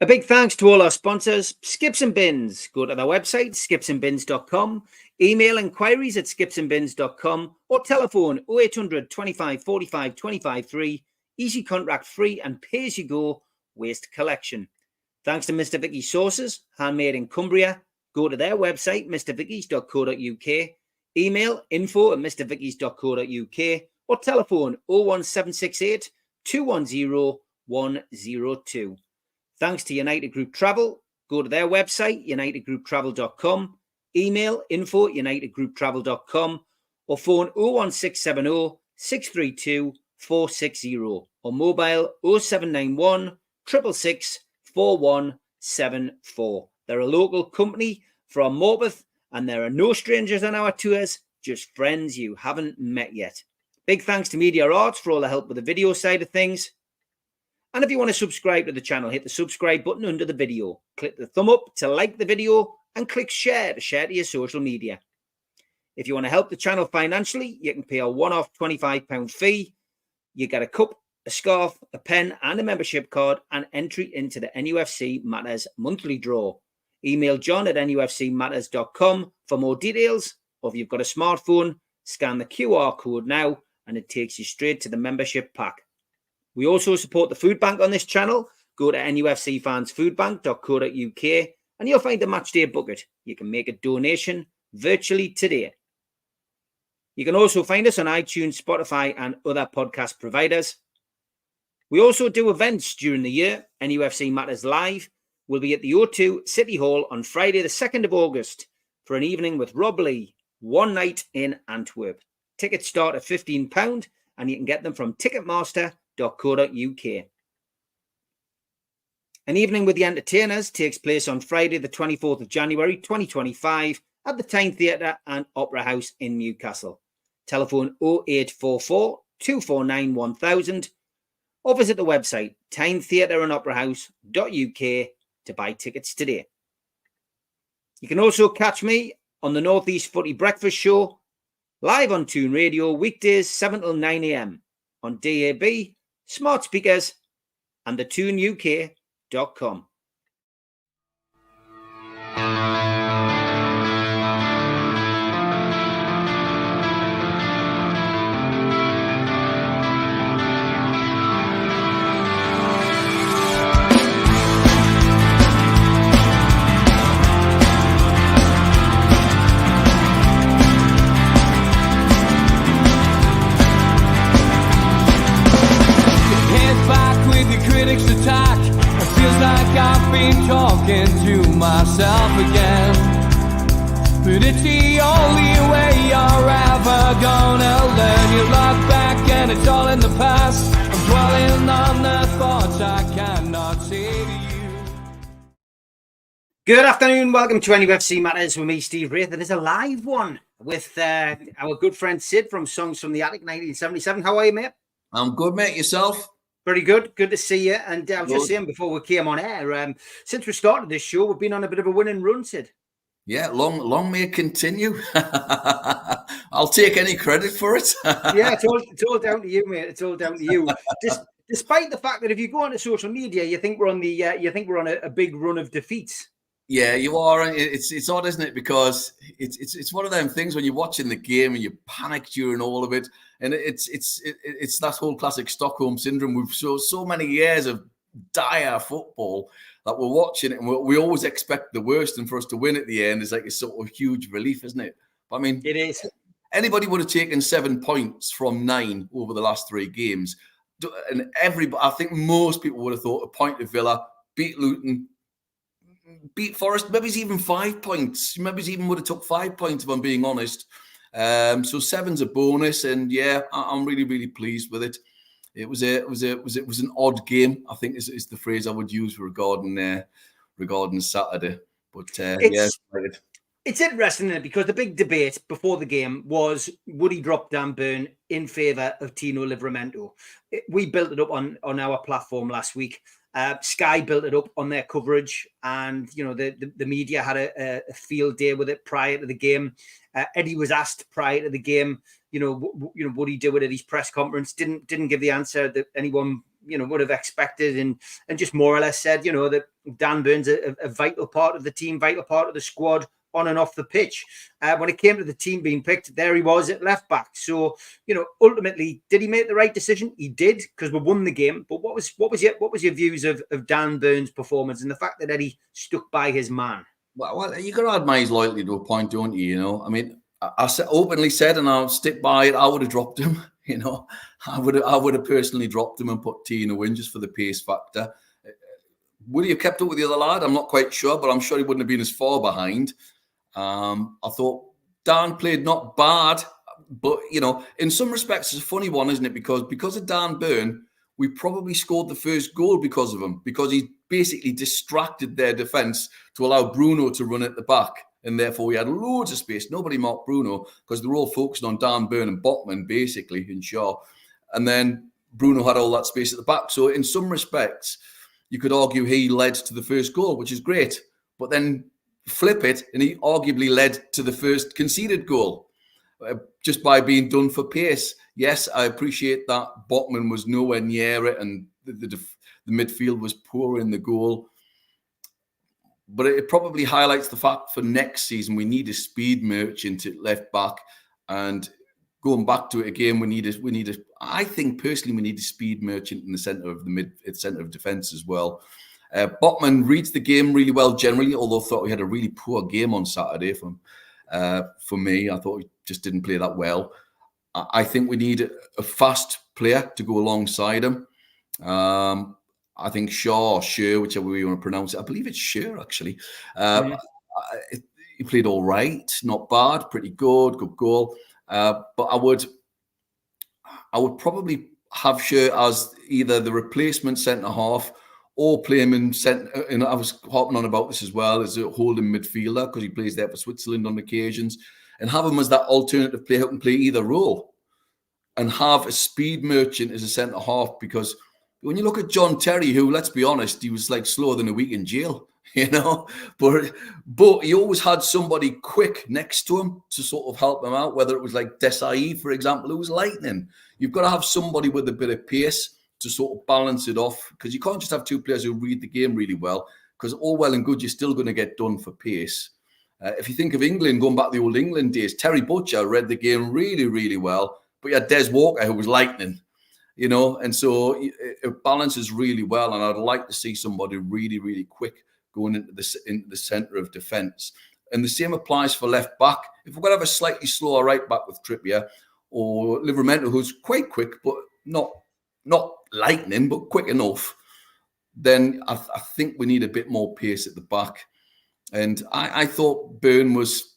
A big thanks to all our sponsors, Skips and Bins. Go to their website, skipsandbins.com, email inquiries at skipsandbins.com, or telephone 0800 25 45 25 3, easy contract free and pay as you go waste collection. Thanks to Mr. Vicky's Sauces, handmade in Cumbria. Go to their website, mrvickies.co.uk, email info@mrvickies.co.uk, or telephone 01768 210 102. Thanks to United Group Travel. Go to their website, unitedgrouptravel.com, email info@unitedgrouptravel.com, or phone 01670 632 460, or mobile 0791 666 4174. They're a local company from Morpeth, and there are no strangers on our tours, just friends you haven't met yet. Big thanks to Media Arts for all the help with the video side of things. And if you want to subscribe to the channel, hit the subscribe button under the video. Click the thumb up to like the video and click share to your social media. If you want to help the channel financially, you can pay a one-off £25 fee. You get a cup, a scarf, a pen and a membership card and entry into the NUFC Matters monthly draw. Email john@nufcmatters.com for more details, or if you've got a smartphone, scan the QR code now and it takes you straight to the membership pack. We also support the food bank on this channel. Go to nufcfansfoodbank.co.uk and you'll find the matchday bucket. You can make a donation virtually today. You can also find us on iTunes, Spotify and other podcast providers. We also do events during the year. NUFC Matters Live will be at the O2 City Hall on Friday the 2nd of August for an evening with Rob Lee, one night in Antwerp. Tickets start at £15 and you can get them from ticketmaster.co.uk. An evening with the entertainers takes place on Friday the 24th of January 2025 at the Tyne Theatre and Opera House in Newcastle. Telephone 0844 249 1000 or visit the website tynetheatreandoperahouse.uk to buy tickets today. You can also catch me on the North East Footy Breakfast Show live on Toon Radio weekdays 7 till 9 a.m. on DAB, smart speakers and the toonuk.com. Critics attack. It feels like I've been talking to myself again. But it's the only way you're ever gonna learn. You look back and it's all in the past. I'm dwelling on the thoughts I cannot say to you. Good afternoon, welcome to NUFC Matters with me, Steve Wraith. It is a live one with our good friend Sid from Songs from the Attic 1977. How are you, mate? I'm good, mate. Yourself? Very good. Good to see you. And I was just saying before we came on air, since we started this show, we've been on a bit of a winning run, Sid. Yeah, long may it continue. I'll take any credit for it. Yeah, it's all down to you, mate. It's all down to you. Despite the fact that if you go onto social media, you think we're on a big run of defeats. Yeah, you are. It's odd, isn't it? Because it's one of them things when you're watching the game and you panic during all of it, and it's that whole classic Stockholm syndrome. We've so many years of dire football that we're watching it, and we always expect the worst, and for us to win at the end is like a sort of huge relief, isn't it? But I mean, it is. Anybody would have taken 7 points from 9 over the last 3 games, and I think most people would have thought a point of Villa, beat Luton, beat Forest, maybe it's even 5 points. Maybe it's even would have took 5 points if I'm being honest. So 7's a bonus, and yeah, I'm really, really pleased with it. It was an odd game, I think is the phrase I would use regarding Saturday. But it's interesting, isn't it? Because the big debate before the game was, would he drop Dan Burn in favour of Tino Livramento? We built it up on our platform last week. Sky built it up on their coverage, and the media had a field day with it prior to the game. Eddie was asked prior to the game, would he do it at his press conference? Didn't give the answer that anyone would have expected, and just more or less said, that Dan Burn's a vital part of the team, vital part of the squad on and off the pitch. When it came to the team being picked, there he was at left back. So, ultimately, did he make the right decision? He did, because we won the game. But what was your views of Dan Burn's performance and the fact that Eddie stuck by his man? Well, you got to admire his loyalty to a point, don't you? I mean, I openly said, and I'll stick by it, I would have dropped him. I would have personally dropped him and put Tyne in just for the pace factor. Would he have kept up with the other lad? I'm not quite sure, but I'm sure he wouldn't have been as far behind. I thought Dan played not bad, but in some respects it's a funny one, isn't it? Because of Dan Burn, we probably scored the first goal because of him, because he basically distracted their defence to allow Bruno to run at the back, and therefore we had loads of space. Nobody marked Bruno because they were all focusing on Dan Burn and Botman basically in Shaw, and then Bruno had all that space at the back. So in some respects, you could argue he led to the first goal, which is great, but then flip it, and he arguably led to the first conceded goal just by being done for pace. Yes, I appreciate that Botman was nowhere near it, and the midfield was poor in the goal. But it probably highlights the fact for next season we need a speed merchant at left back, and going back to it again, I think personally we need a speed merchant in the centre of centre of defence as well. Botman reads the game really well generally, although I thought he had a really poor game on Saturday for me. I thought he just didn't play that well. I think we need a fast player to go alongside him. I think Shaw or Sher, whichever way you want to pronounce it. I believe it's Sher, actually. He played all right, not bad, pretty good goal. But I would probably have Sher as either the replacement centre-half or play him in centre. And I was harping on about this as well, as a holding midfielder, because he plays there for Switzerland on occasions, and have him as that alternative player who can play either role, and have a speed merchant as a centre-half, because when you look at John Terry, who, let's be honest, he was like slower than a week in jail, but he always had somebody quick next to him to sort of help him out, whether it was like Desai, for example, who was lightning. You've got to have somebody with a bit of pace to sort of balance it off, because you can't just have two players who read the game really well, because all well and good, you're still going to get done for pace. If you think of England, going back to the old England days, Terry Butcher read the game really, really well, but you had Des Walker, who was lightning. And so it balances really well. And I'd like to see somebody really, really quick going into the centre of defence. And the same applies for left back. If we're going to have a slightly slower right back with Trippier, or Livramento, who's quite quick, but not lightning, but quick enough, then I think we need a bit more pace at the back. And I thought Burn was...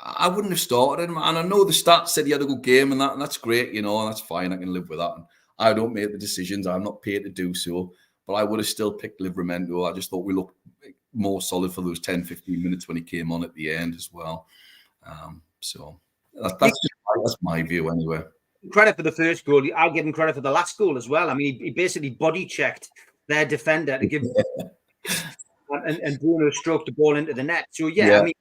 I wouldn't have started him. And I know the stats said he had a good game and that's great, and that's fine. I can live with that. And I don't make the decisions. I'm not paid to do so. But I would have still picked Livramento. I just thought we looked more solid for those 10, 15 minutes when he came on at the end as well. So that's my view anyway. Credit for the first goal. I'll give him credit for the last goal as well. I mean, he basically body checked their defender to give and Bruno stroked the ball into the net. So yeah. I mean,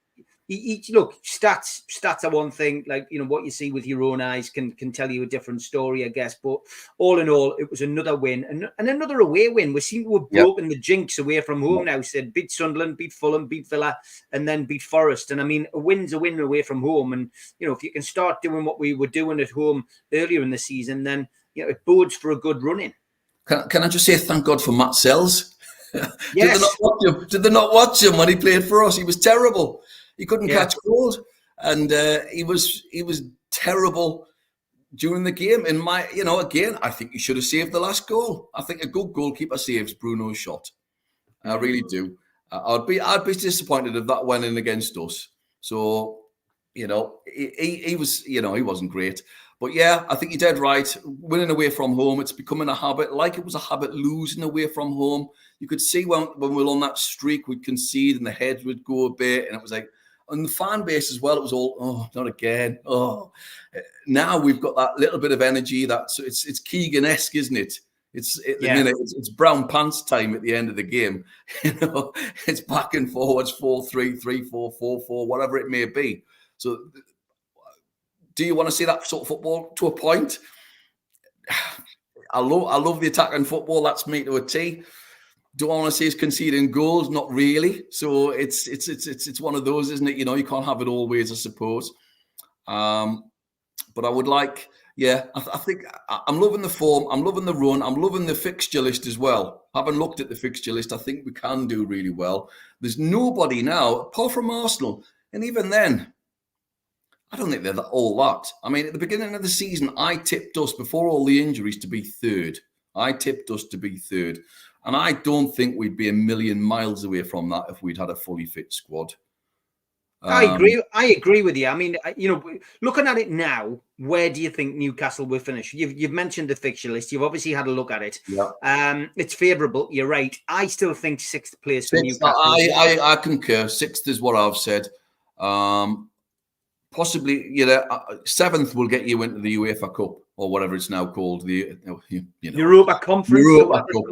look, stats are one thing. Like, what you see with your own eyes can tell you a different story, I guess. But all in all, it was another win and another away win. We seem to have broken the jinx away from home now. Said beat Sunderland, beat Fulham, beat Villa, and then beat Forest. And I mean, a win's a win away from home. And if you can start doing what we were doing at home earlier in the season, then it bodes for a good run-in. Can I just say thank God for Matt Sells? Yes. Did they not watch him when he played for us? He was terrible. He couldn't catch goals, and he was terrible during the game. In again, I think he should have saved the last goal. I think a good goalkeeper saves Bruno's shot. I really do. I'd be disappointed if that went in against us. So, he was, he wasn't great. But yeah, I think you're dead right. Winning away from home, it's becoming a habit. Like it was a habit losing away from home. You could see when we were on that streak, we'd concede and the heads would go a bit, and it was like. And the fan base as well, it was all, not again. Now we've got that little bit of energy. It's Keegan-esque, isn't it? It's brown pants time at the end of the game. It's back and forwards, 4-3, 3-4, 4-4, whatever it may be. So do you want to see that sort of football to a point? I love the attacking football. That's me to a T. Do I want to see us conceding goals? Not really. So it's one of those, isn't it? You know, you can't have it always, I suppose. But I would like, I think I'm loving the form. I'm loving the run. I'm loving the fixture list as well. Having looked at the fixture list, I think we can do really well. There's nobody now, apart from Arsenal. And even then, I don't think they're all that. I mean, at the beginning of the season, I tipped us, before all the injuries, to be third. And I don't think we'd be a million miles away from that if we'd had a fully fit squad. I agree with you. I mean, you know, looking at it now, where do you think Newcastle will finish? You've mentioned the fixture list. You've obviously had a look at it. Yeah. It's favourable. You're right. I still think sixth place for Newcastle. I concur. Sixth is what I've said. Possibly, seventh will get you into the UEFA Cup or whatever it's now called, the Europa Conference. Europa Cup.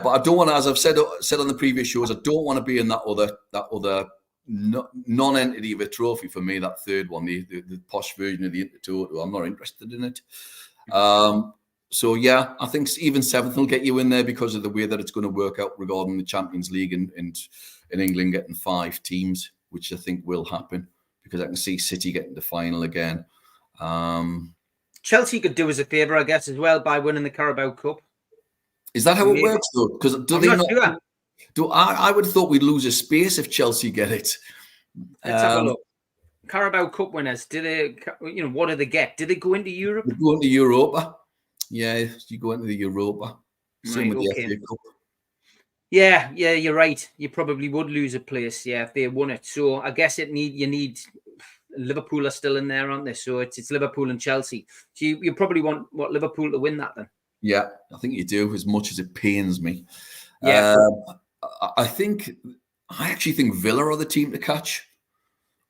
But I don't want to, as I've said on the previous shows, I don't want to be in that other non-entity of a trophy for me. That third one, the posh version of the Intertoto. I'm not interested in it. So yeah, I think even seventh will get you in there because of the way that it's going to work out regarding the Champions League and in England getting 5 teams, which I think will happen. Because I can see City getting the final again. Chelsea could do us a favour, I guess, as well by winning the Carabao Cup. Is that how it works, though? Because I would have thought we'd lose a space if Chelsea get it. Let's have a look. Carabao Cup winners, do they? What do they get? Do they go into Europe? They go into Europa. Yeah, you go into the Europa. Same with the FA Cup. Yeah, you're right. You probably would lose a place, if they won it. So I guess you need Liverpool are still in there, aren't they? So it's Liverpool and Chelsea. So you probably want Liverpool to win that then. Yeah, I think you do, as much as it pains me. Yeah, I actually think Villa are the team to catch.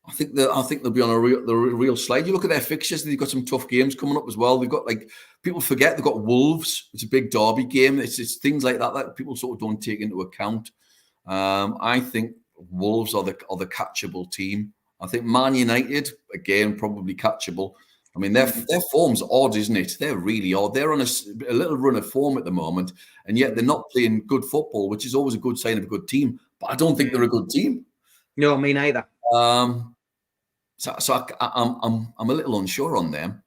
I think they'll be on a real slide. You look at their fixtures; they've got some tough games coming up as well. They've got, like, people forget they've got Wolves. It's a big derby game. It's things like that people sort of don't take into account. I think Wolves are the catchable team. I think Man United, again, probably catchable. I mean, their form's odd, isn't it? They're really odd. They're on a little run of form at the moment, and yet they're not playing good football, which is always a good sign of a good team. But I don't think they're a good team. No, me neither. So I'm a little unsure on them.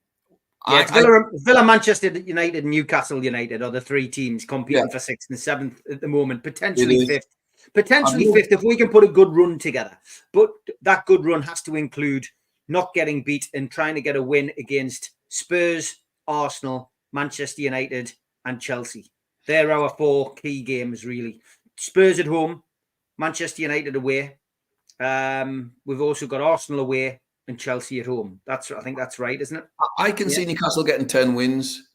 Yeah, Villa, Manchester United, and Newcastle United are the 3 teams competing for 6th and 7th at the moment, potentially 5th. Potentially 5th if we can put a good run together. But that good run has to include not getting beat and trying to get a win against Spurs, Arsenal, Manchester United, and Chelsea. They're our 4 key games, really. Spurs at home, Manchester United away. We've also got Arsenal away and Chelsea at home. I think that's right, isn't it? I can see Newcastle getting 10 wins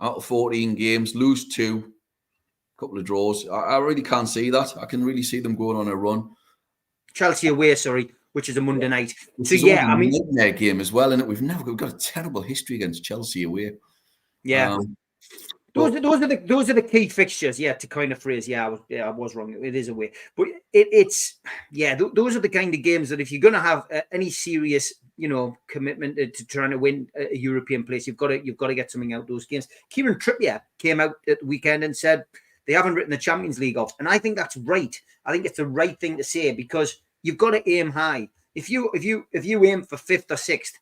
out of 14 games, lose 2, couple of draws. I really can't see that. I can really see them going on a run. Chelsea away, which is a Monday night. So yeah, I mean, their game as well, and we've got a terrible history against Chelsea away. Yeah. Those are the key fixtures, to kind of phrase. I was wrong. It is away, but those are the kind of games that if you're going to have any serious, commitment to trying to win a European place, you've got to get something out of those games. Kieran Trippier came out at the weekend and said they haven't written the Champions League off, and I think that's right. I think it's the right thing to say because you've got to aim high. If you aim for 5th or 6th,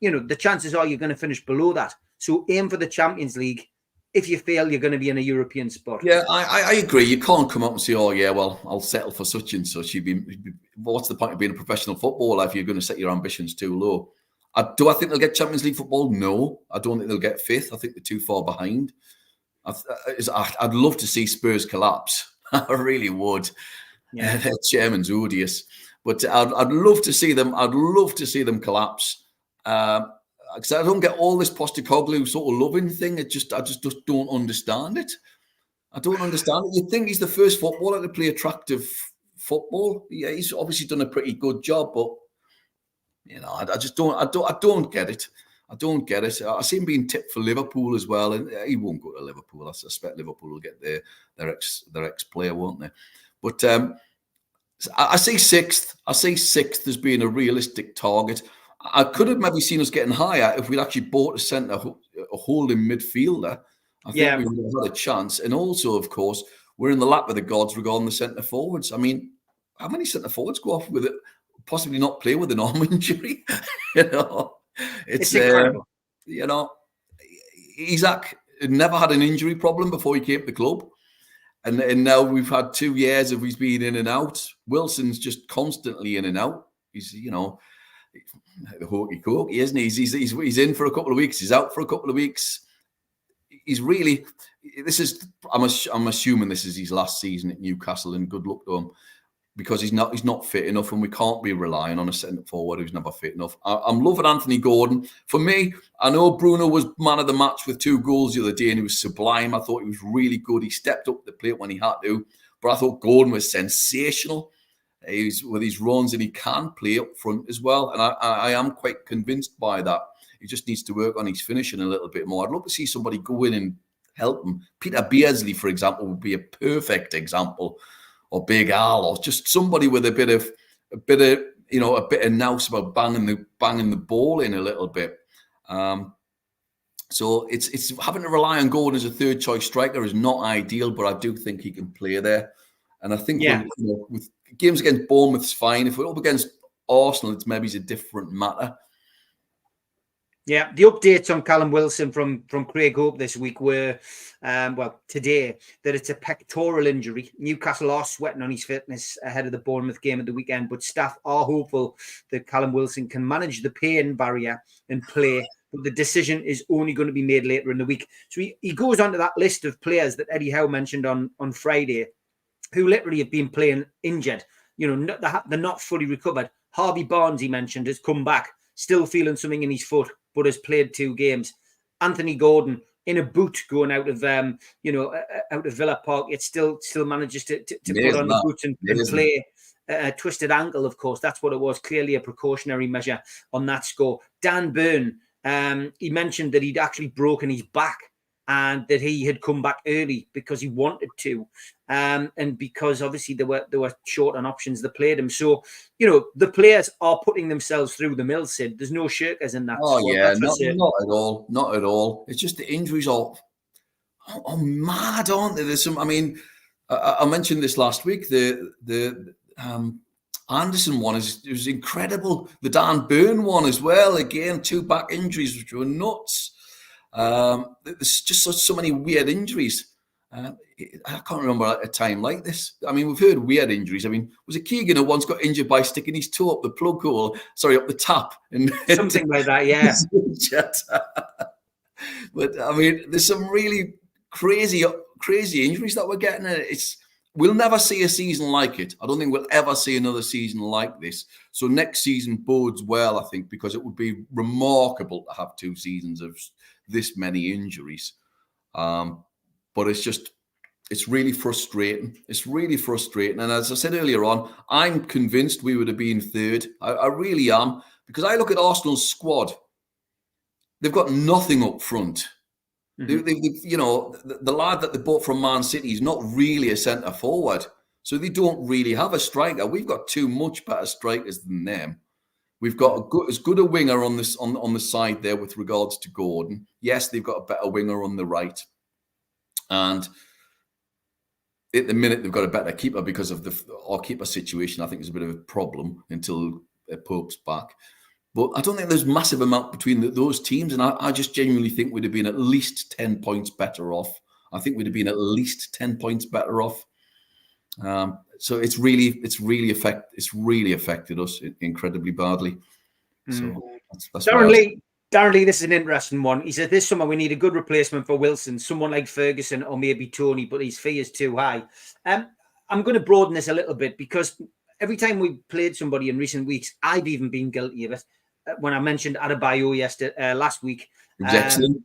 the chances are you're going to finish below that. So aim for the Champions League. If you fail, you're going to be in a European spot. Yeah, I agree. You can't come up and say, "Oh, yeah, well, I'll settle for such and such." What's the point of being a professional footballer if you're going to set your ambitions too low? Do I think they'll get Champions League football? No, I don't think they'll get 5th. I think they're too far behind. I'd love to see Spurs collapse. I really would. Yeah. Their chairman's odious, but I'd love to see them. I'd love to see them collapse. Because I don't get all this Postecoglou sort of loving thing. I just don't understand it. I don't understand it. You'd think he's the first footballer to play attractive football. Yeah, he's obviously done a pretty good job, but I just don't. I don't get it. I don't get it. I see him being tipped for Liverpool as well, and he won't go to Liverpool. I suspect Liverpool will get their ex player, won't they? But I say 6th. I say 6th as being a realistic target. I could have maybe seen us getting higher if we'd actually bought a holding midfielder. I think we would have had a chance. And also, of course, we're in the lap of the gods regarding the centre forwards. I mean, how many centre forwards go off with it, possibly not play with an arm injury? It's incredible. Isaac never had an injury problem before he came to the club. And now we've had 2 years of he's been in and out. Wilson's just constantly in and out. He's, the hokey cokey, isn't he? He's in for a couple of weeks. He's out for a couple of weeks. He's really, I'm assuming this is his last season at Newcastle, and good luck to him, because he's not fit enough, and we can't be relying on a centre forward who's never fit enough. I'm loving Anthony Gordon. For me, I know Bruno was man of the match with 2 goals the other day, and he was sublime. I thought he was really good. He stepped up the plate when he had to, but I thought Gordon was sensational. He's with his runs, and he can play up front as well, and I am quite convinced by that. He just needs to work on his finishing a little bit more. I'd love to see somebody go in and help him. Peter Beardsley, for example, would be a perfect example, or Big Al, or just somebody with a bit of nous about banging the ball in a little bit. So it's having to rely on Gordon as a third choice striker is not ideal, but I do think he can play there. And I think with games against Bournemouth, it's fine. If we're up against Arsenal, it's maybe a different matter. Yeah, the updates on Callum Wilson from Craig Hope this week were, today, that it's a pectoral injury. Newcastle are sweating on his fitness ahead of the Bournemouth game at the weekend, but staff are hopeful that Callum Wilson can manage the pain barrier and play, but the decision is only going to be made later in the week. So he goes onto that list of players that Eddie Howe mentioned on Friday, who literally have been playing injured. They're not fully recovered. Harvey Barnes, he mentioned, has come back, still feeling something in his foot, but has played 2 games. Anthony Gordon in a boot going out of out of Villa Park, it still manages to put on the boots and play. A twisted ankle, of course, that's what it was. Clearly a precautionary measure on that score. Dan Burn, he mentioned that he'd actually broken his back, and that he had come back early because he wanted to, and because obviously there were short on options that played him. So, the players are putting themselves through the mill, Sid. There's no shirkers in that. Not at all. It's just the injuries are mad, aren't they? There's some. I mean, I mentioned this last week. The Anderson one was incredible. The Dan Burn one as well. Again, 2 back injuries, which were nuts. There's just so many weird injuries. I can't remember a time like this. I mean, we've heard weird injuries. I mean, was it Keegan who once got injured by sticking his toe up the plug hole? Sorry, up the tap, and something like that. Yeah. But I mean, there's some really crazy injuries that we're getting. We'll never see a season like it. I don't think we'll ever see another season like this. So next season bodes well, I think, because it would be remarkable to have 2 seasons of this many injuries. But it's really frustrating. It's really frustrating. And as I said earlier on, I'm convinced we would have been 3rd. I really am, because I look at Arsenal's squad. They've got nothing up front. Mm-hmm. The lad that they bought from Man City is not really a centre forward. So they don't really have a striker. We've got 2 much better strikers than them. We've got as good a winger on the side there with regards to Gordon. Yes, they've got a better winger on the right. And at the minute, they've got a better keeper because of our keeper situation. I think is a bit of a problem until Pope's back. But I don't think there's massive amount between those teams. And I just genuinely think we'd have been at least 10 points better off. I think we'd have been at least 10 points better off. So it's really affected us incredibly badly. So that's Darren Lee, this is an interesting one. He said this summer we need a good replacement for Wilson, someone like Ferguson or maybe Tony, but his fee is too high. I'm going to broaden this a little bit, because every time we played somebody in recent weeks, I've even been guilty of it. When I mentioned Adebayo last week, he was excellent.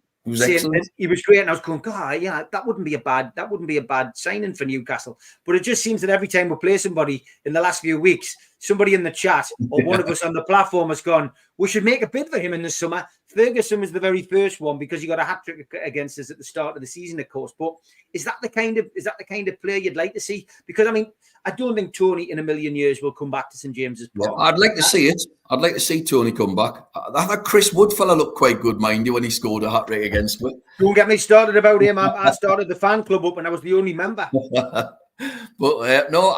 He was great, and I was going, God, yeah, that wouldn't be a bad signing for Newcastle. But it just seems that every time we play somebody in the last few weeks, somebody in the chat or one of us on the platform has gone, we should make a bid for him in the summer Ferguson was the very first one because he got a hat-trick against us at the start of the season, of course. But is that the kind of player you'd like to see? Because I mean, I don't think Tony in a million years will come back to St James's Park. Yeah, I'd like to see it. I'd like to see Tony come back. I thought Chris Wood fella looked quite good, mind you, when he scored a hat-trick against me. Don't get me started about him. I started the fan club up and I was the only member. But no,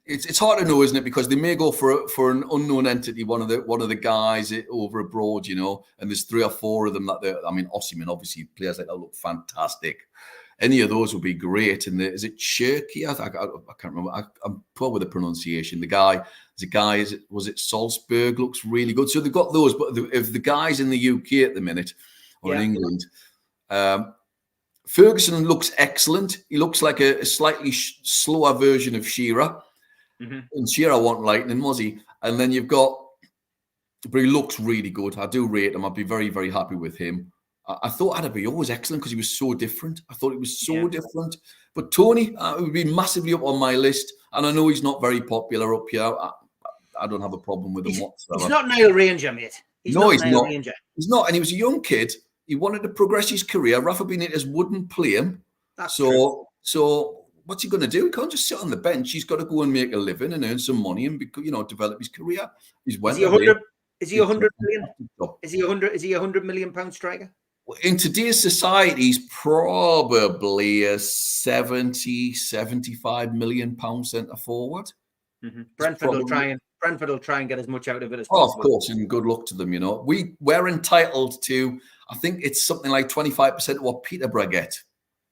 it's hard to know, isn't it? Because they may go for an unknown entity, one of the guys over abroad, you know. And there's 3 or 4 of them that I mean, Osimhen, obviously, players like that look fantastic. Any of those would be great. And is it Cherky? I can't remember. I'm poor with the pronunciation. Was it Salzburg? Looks really good. So they've got those. But if the guys in the UK at the minute or in England, Ferguson looks excellent. He looks like a slightly slower version of Shearer. Mm-hmm. And Shearer wasn't lightning, was he? And then but he looks really good. I do rate him. I'd be very, very happy with him. I thought Adebayor was excellent because he was so different. I thought he was so different. But Tony would be massively up on my list. And I know he's not very popular up here. I don't have a problem with him whatsoever. He's not Niall Ranger, mate. He's not. He's not. And he was a young kid. He wanted to progress his career. Rafa Benitez wouldn't play him. That's true. So what's he going to do? He can't just sit on the bench. He's got to go and make a living and earn some money and develop his career. Is he 100 million? Is he a £100 million striker? In today's society, he's probably a 75 million pound centre forward. Mm-hmm. Brentford will try and get as much out of it as possible. Of course, and good luck to them. You know, we're entitled to. I think it's something like 25% of what Peterborough get.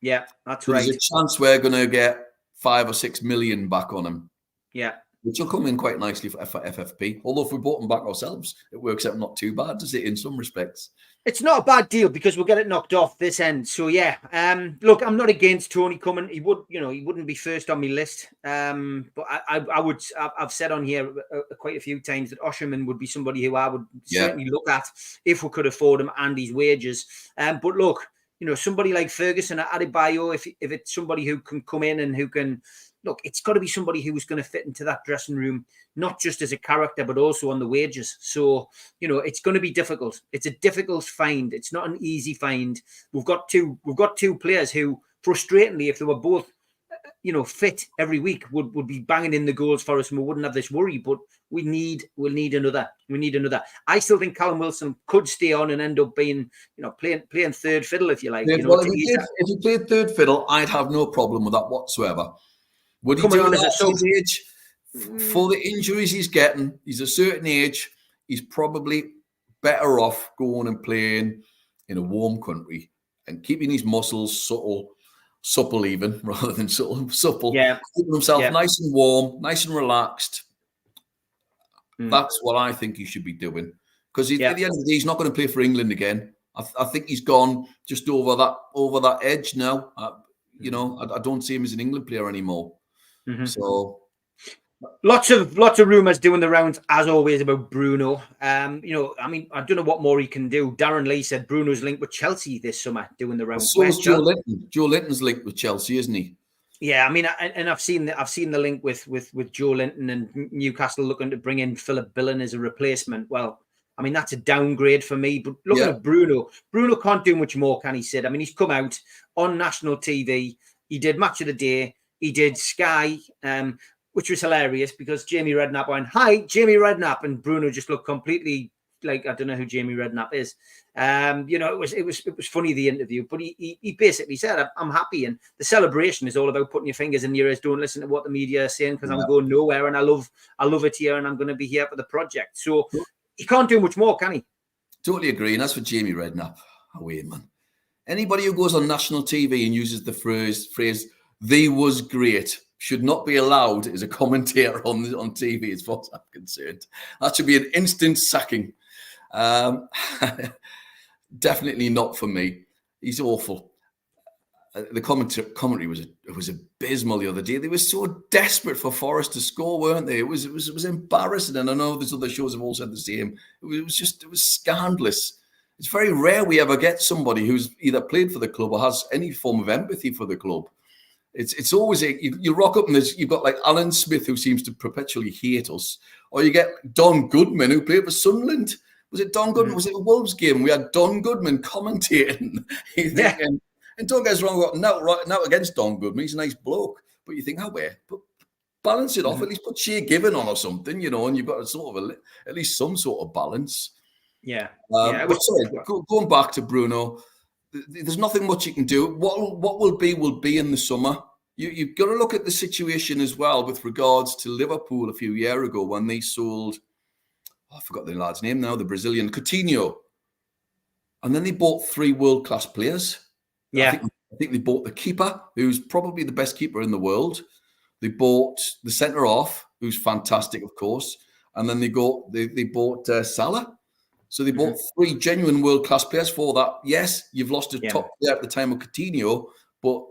Yeah, that's right. There's a chance we're going to get 5 or 6 million back on him. Yeah. Which will come in quite nicely for FFP. Although if we bought them back ourselves, it works out not too bad, does it, in some respects? It's not a bad deal because we'll get it knocked off this end. So yeah, look, I'm not against Tony coming. He wouldn't be first on my list. But I've said on here quite a few times that Osimhen would be somebody who I would certainly look at if we could afford him and his wages. But look, somebody like Ferguson at Adebayo, if it's somebody who can come in and who can. Look, it's got to be somebody who's going to fit into that dressing room, not just as a character, but also on the wages. So, it's going to be difficult. It's a difficult find. It's not an easy find. We've got two players who, frustratingly, if they were both, fit every week, would be banging in the goals for us and we wouldn't have this worry. But we'll need another. We need another. I still think Callum Wilson could stay on and end up being, playing third fiddle, if you like. Yeah, if he played third fiddle, I'd have no problem with that whatsoever. Would he do that at his age? For the injuries he's getting, he's a certain age, he's probably better off going and playing in a warm country and keeping his muscles supple even, rather than supple. Yeah. Keeping himself nice and warm, nice and relaxed. That's what I think he should be doing. Because at the end of the day, he's not going to play for England again. I think he's gone just over that edge now. I don't see him as an England player anymore. Mm-hmm. So lots of rumours doing the rounds as always about Bruno. I don't know what more he can do. Darren Lee said Bruno's linked with Chelsea this summer, doing the rounds. So is Joe Linton. Joe Linton's linked with Chelsea, isn't he? Yeah, I mean, and I've seen the link with Joe Linton and Newcastle looking to bring in Philip Billen as a replacement. Well, I mean, that's a downgrade for me. But looking at Bruno can't do much more, can he, Sid? I mean, he's come out on national TV. He did Match of the Day. He did Sky, which was hilarious because Jamie Redknapp went, "Hi, Jamie Redknapp," and Bruno just looked completely like, I don't know who Jamie Redknapp is. It was funny, the interview, but he basically said, "I'm happy," and the celebration is all about putting your fingers in your ears. Don't listen to what the media are saying because I'm going nowhere, and I love it here, and I'm going to be here for the project. So he can't do much more, can he? Totally agree. And that's for Jamie Redknapp. Away, man. Anybody who goes on national TV and uses the phrase "they was great" should not be allowed as a commentator on TV, as far as I'm concerned. That should be an instant sacking. Definitely not for me. He's awful. The commentary was abysmal the other day. They were so desperate for Forest to score, weren't they? It was embarrassing, and I know there's other shows have all said the same. It was scandalous. It's very rare we ever get somebody who's either played for the club or has any form of empathy for the club. It's always you rock up and you've got like Alan Smith, who seems to perpetually hate us, or you get Don Goodman, who played for Sunderland. Was it Don Goodman? Was it a Wolves game? We had Don Goodman commentating. And don't get us wrong, not against Don Goodman. He's a nice bloke. But you think, but balance it off. At least put Shea Given on or something, and you've got a sort of at least some sort of balance. Yeah. But sorry, going back to Bruno, there's nothing much you can do. What will be in the summer. You've got to look at the situation as well with regards to Liverpool a few years ago when they sold, I forgot the lad's name now, the Brazilian Coutinho. And then they bought 3 world-class players. Yeah. I think they bought the keeper, who's probably the best keeper in the world. They bought the centre-half, who's fantastic, of course. And then they bought Salah. So they bought 3 genuine world-class players for that. Yes, you've lost a top player at the time of Coutinho, but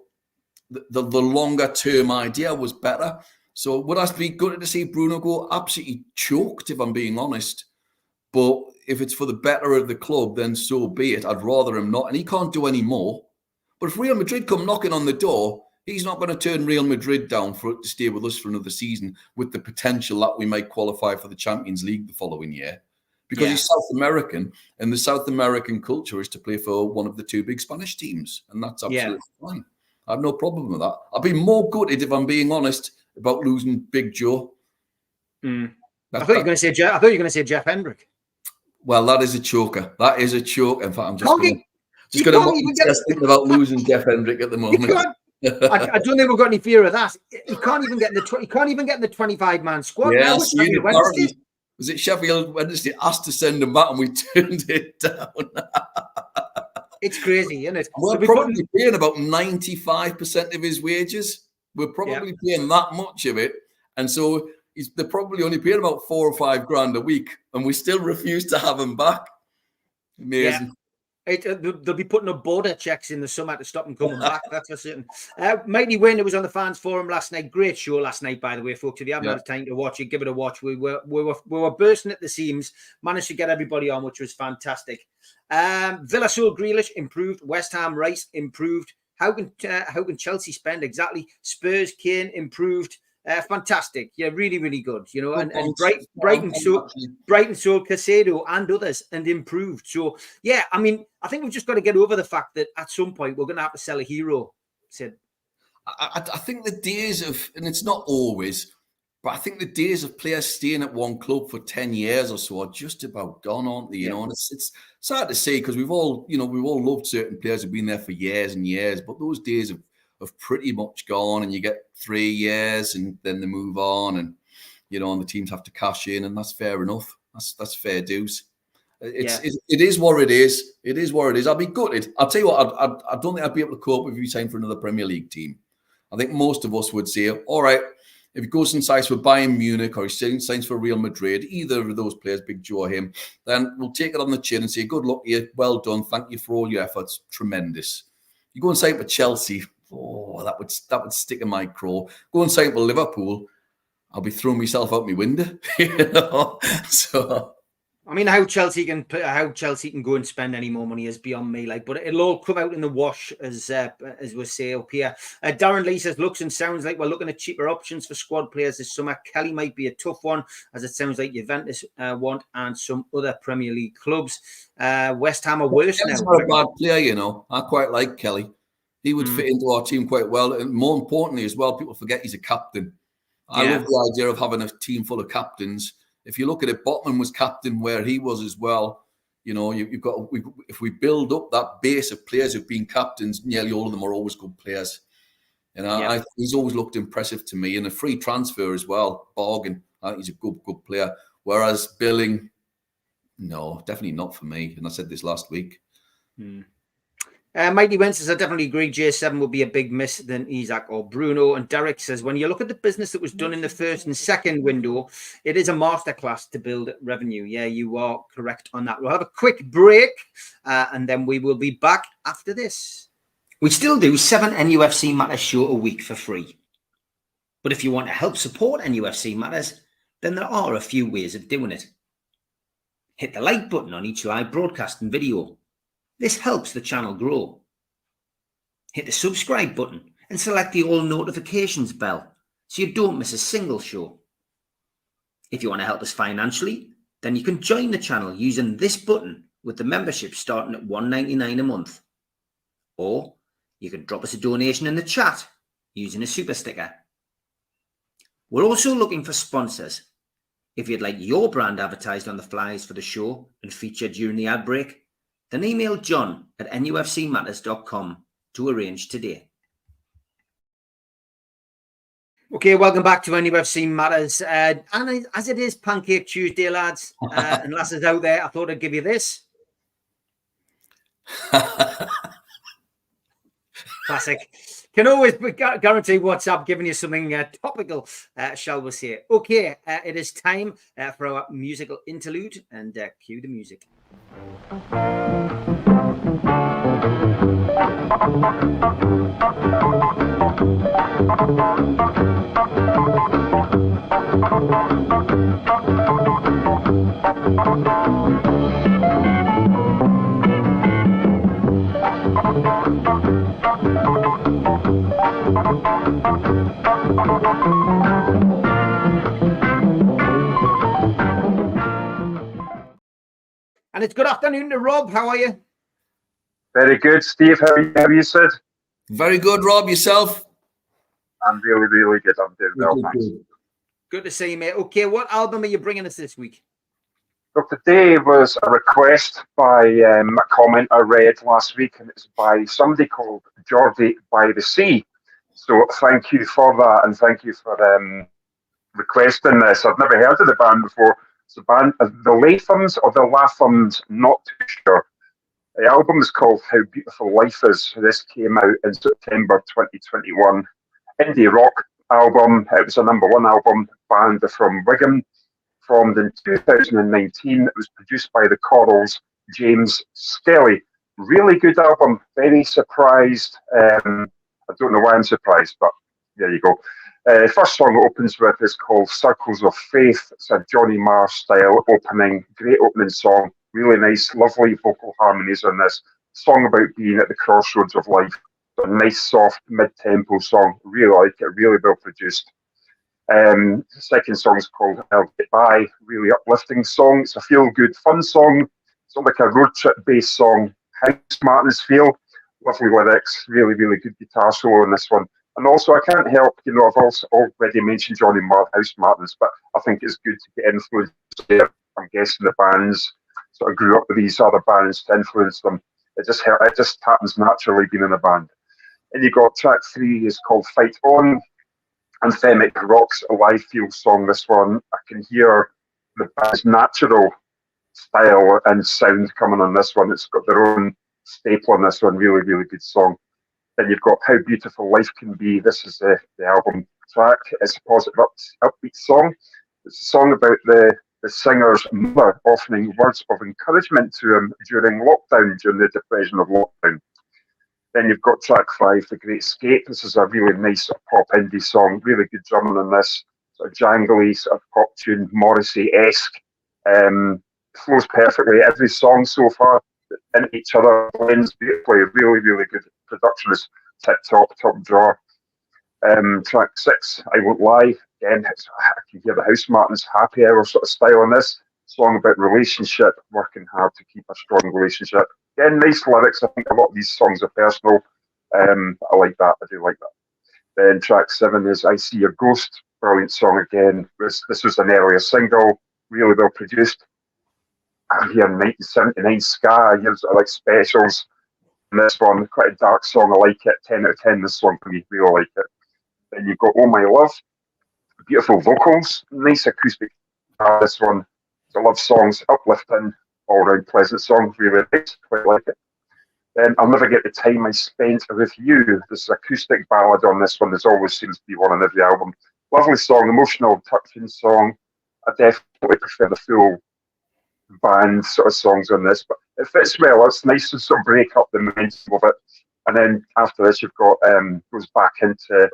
the longer-term idea was better. So would I be good to see Bruno go? Absolutely choked, if I'm being honest. But if it's for the better of the club, then so be it. I'd rather him not. And he can't do any more. But if Real Madrid come knocking on the door, he's not going to turn Real Madrid down for it to stay with us for another season with the potential that we might qualify for the Champions League the following year. Because he's South American, and the South American culture is to play for one of the 2 big Spanish teams. And that's absolutely fine. I have no problem with that. I'd be more gutted, if I'm being honest, about losing Big Joe. I thought you were going to say Jeff Hendrick. Well, that is a choker. That is a choke. In fact, I'm just going to think about losing Jeff Hendrick at the moment. I don't think we've got any fear of that. He can't even get in the 25-man squad. Yes, was it Sheffield Wednesday asked to send him back and we turned it down? It's crazy, isn't it? We're probably paying about 95% of his wages. We're probably paying that much of it. And so they're probably only paying about 4 or 5 grand a week, and we still refuse to have him back. Amazing. They'll be putting up border checks in the summer to stop him coming back. That's for certain. Mighty Wayne, it was on the fans forum last night. Great show last night, by the way, folks. If you haven't had time to watch it, give it a watch. We were bursting at the seams. Managed to get everybody on, which was fantastic. Villa sold Grealish, improved. West Ham Rice, improved. How can Chelsea spend? Exactly. Spurs Kane, improved. Fantastic. Yeah, really, really good. And Brighton sold Casado and others and improved. So, I mean, I think we've just got to get over the fact that at some point we're going to have to sell a hero. I think the days of, and it's not always, but I think the days of players staying at one club for 10 years or so are just about gone, aren't they? And it's hard to say because we've all loved certain players who've been there for years and years, but those days have pretty much gone, and you get 3 years and then they move on, and and the teams have to cash in, and that's fair enough. That's fair dues. It is what it is. It is what it is. I'll be gutted. I'll tell you what, I don't think I'd be able to cope if you signed for another Premier League team. I think most of us would say, all right, if he goes and signs for Bayern Munich or he signs for Real Madrid, either of those players, Big Joe or him, then we'll take it on the chin and say, good luck to you, well done, thank you for all your efforts, tremendous. You go and sign for Chelsea, that would stick in my craw. Go and sign for Liverpool, I'll be throwing myself out my window. So I mean, how Chelsea can go and spend any more money is beyond me. But it'll all come out in the wash, as we say up here. Darren Lee says, looks and sounds like we're looking at cheaper options for squad players this summer. Kelly might be a tough one, as it sounds like Juventus want and some other Premier League clubs. West Ham are worse now. He's not a bad player, I quite like Kelly. He would fit into our team quite well. And more importantly as well, people forget he's a captain. I love the idea of having a team full of captains. If you look at it, Botman was captain where he was as well. You've got, if we build up that base of players who've been captains, nearly all of them are always good players. And he's always looked impressive to me. And a free transfer as well, bargain. I think he's a good player. Whereas Billing, no, definitely not for me. And I said this last week. Mighty Wentz says, I definitely agree. J7 will be a big miss than Isaac or Bruno. And Derek says, when you look at the business that was done in the first and second window, it is a masterclass to build revenue. Yeah, you are correct on that. We'll have a quick break and then we will be back after this. We still do 7 NUFC Matters show a week for free. But if you want to help support NUFC Matters, then there are a few ways of doing it. Hit the like button on each live broadcast and video. This helps the channel grow. Hit the subscribe button and select the all notifications bell so you don't miss a single show. If you want to help us financially, then you can join the channel using this button with the membership starting at $1.99 a month. Or you can drop us a donation in the chat using a super sticker. We're also looking for sponsors. If you'd like your brand advertised on the flyers for the show and featured during the ad break, then email John at nufcmatters.com to arrange today. Okay, welcome back to NFC Matters. And as it is Pancake Tuesday, lads, and lasses out there, I thought I'd give you this. Classic. Can always guarantee WhatsApp giving you something topical, shall we say. Okay, it is time for our musical interlude, and cue the music. And it's good afternoon to Rob. How are you? Very good, Steve. How are you, Sid? Very good, Rob. Yourself? I'm really, really good. I'm doing well, thanks. Good to see you, mate. Okay, what album are you bringing us this week? Well, today was a request by a comment I read last week, and it's by somebody called Geordie by the Sea. So thank you for that, and thank you for requesting this. I've never heard of the band before. It's a band, the Lathams or the Lathams, not too sure. The album is called How Beautiful Life Is. This came out in September 2021. Indie rock album. It was a #1 album. Band from Wigan. Formed in 2019. It was produced by the Corals, James Skelly. Really good album. Very surprised. I don't know why I'm surprised, but there you go. First song it opens with is called Circles of Faith. It's a Johnny Marr style opening. Great opening song. Really nice, lovely vocal harmonies on this. Song about being at the crossroads of life. A nice, soft, mid-tempo song. Really like it. Really well produced. The second song is called I'll Get By. Really uplifting song. It's a feel-good, fun song. It's like a road trip-based song. House Martin's feel. Lovely lyrics. Really, really good guitar solo on this one. And also, I can't help, I've also already mentioned Johnny Marr, House Martins, but I think it's good to get influence there. I'm guessing the bands sort of grew up with these other bands to influence them. It just happens naturally being in a band. And you got track 3 is called Fight On. Anthemic Rock's a live feel song, this one. I can hear the band's natural style and sound coming on this one. It's got their own staple on this one. Really, really good song. Then you've got How Beautiful Life Can Be. This is the album track. It's a positive, upbeat song. It's a song about the singer's mother offering words of encouragement to him during lockdown, during the depression of lockdown. Then you've got track 5, The Great Escape. This is a really nice sort of pop indie song. Really good drumming on this. Sort of jangly, sort of pop tune, Morrissey-esque. Flows perfectly. Every song so far in each other blends beautifully. Really, really good. Production is top drawer. Track 6, I Won't Lie. Again, I can hear the House Martins happy hour sort of style on this. Song about relationship, working hard to keep a strong relationship. Again, nice lyrics. I think a lot of these songs are personal. I like that. I do like that. Then track 7 is I See Your Ghost. Brilliant song again. This was an earlier single. Really well produced. I'm hearing 1979 ska. I like specials. And this one, quite a dark song. I like it. 10 out of 10. This one for me. Really like it. Then you've got Oh My Love. Beautiful vocals. Nice acoustic. This one. I love songs. Uplifting. All round pleasant song. Really nice. Quite like it. Then I'll Never Get the Time I Spent With You. This acoustic ballad on this one. There's always seems to be one on every album. Lovely song. Emotional, touching song. I definitely prefer the full band sort of songs on this, but it fits well. It's nice to sort of break up the momentum of it. And then after this, you've got goes back into